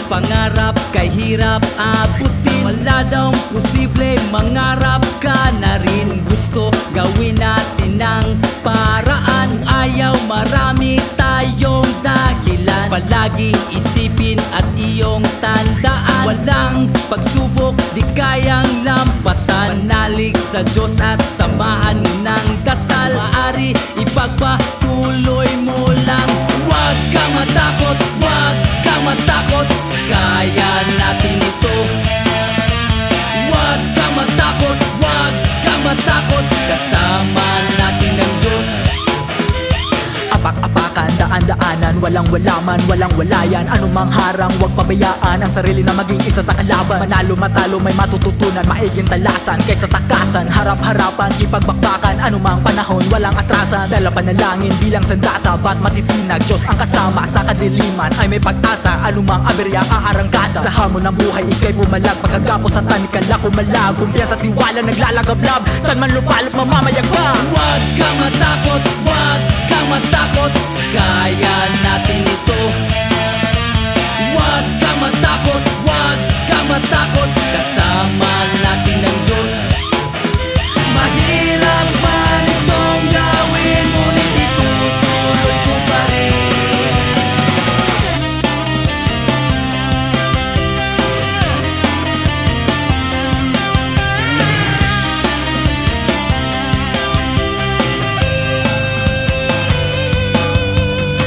pangarap kay hirap abutin. Wala daw posible, mangarap ka na rin. Gusto gawin natin ng paraan. Ayaw marami tayong dahilan. Palaging isipin at iyong tandaan, walang pagsubok di kayang lampasan. Manalig sa Diyos at samahan mo ng dasal. Maaari ipagpatuloy mo lang. Huwag kang matakot, huwag kang matakot, kaya natin ito. Huwag kang matakot, huwag kang matakot, kasama natin ang Diyos. Apak-apakan, daan-daanan, walang walaman, walang walayan. Anumang harang, huwag pabayaan ang sarili na maging isa sa kalaban. Manalo matalo, may matututunan, maiging talasan kaysa takasan. Harap-harapan, ipagbakbakan, anumang panahon, walang atrasan. Dala panalangin bilang sandata, ba't matitinag? Diyos ang kasama sa kadiliman, ay may pag-asa. Anumang aberya, aarangkada. Sa hamon ng buhay, ikay bumalag. Pagkagapos sa tanikala, kumalag. Kumpiyansa, tiwala, naglalagablab. San man lupalop, mamamayag ka. Huwag kang matakot, huwag kang matakot, kaya natin ito. Huwag kang matakot, huwag kang matakot, kasama natin ang Diyos. Mahirap man itong gawin, ngunit itutuloy ko pa rin.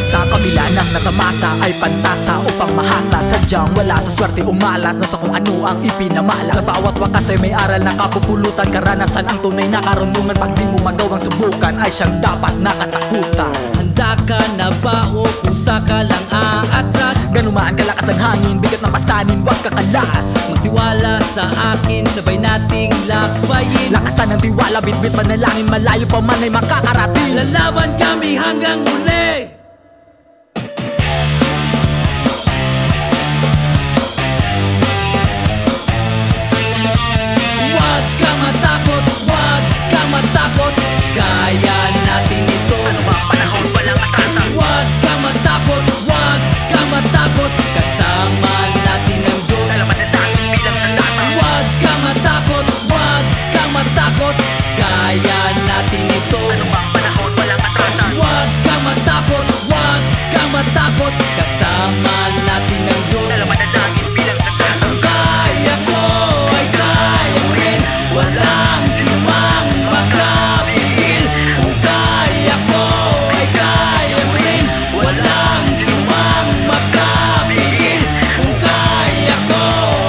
Sa kabila ng nakamasa ay pantasa upang mahasa. Sadyang wala sa swerte umalas, nasa kung ano ang ipinamalas. Sa bawat wakas ay may aral na kapupulutan. Karanasan ang tunay na karunungan. Pag di mo magawang subukan ay siyang dapat nakatakutan. Handa ka na ba o kusa ka lang aatras? Ganumaan kalakas ang hangin, bigat ng pasanin, huwag kakalas. Magtiwala sa akin, sabay nating lakbayin. Lakasan ng tiwala, bitbit manalangin, malayo pa man ay makakarating. Lalaban kami hanggang huli. Huwag kang matakot, huwag kang matakot, kaya natin ito. Anumang panahon, walang atrasan. Huwag kang matakot, huwag kang matakot, kasama natin ang Diyos. Dala manalangin bilang sandata. Huwag kang matakot, huwag kang matakot, kaya natin ito. Anumang panahon, walang atrasan. Huwag kang matakot, huwag kang matakot, kasama natin ang Diyos. Dala manalangin bilang sandata. Kaya ko ay kaya mo rin, walang sinumang makapigil. Kung kaya ko ay kaya mo rin, walang sinumang makapigil. Kung kaya ko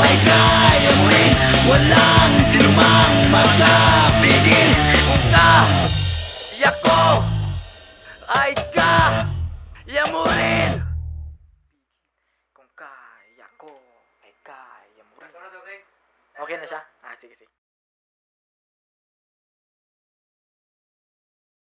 ay kaya mo rin, walang sinumang makapigil. Kung kaya ko ay kaya mo rin. Kung kaya ko ay kaya mo rin. Okay na siya? Ah, sige, sige.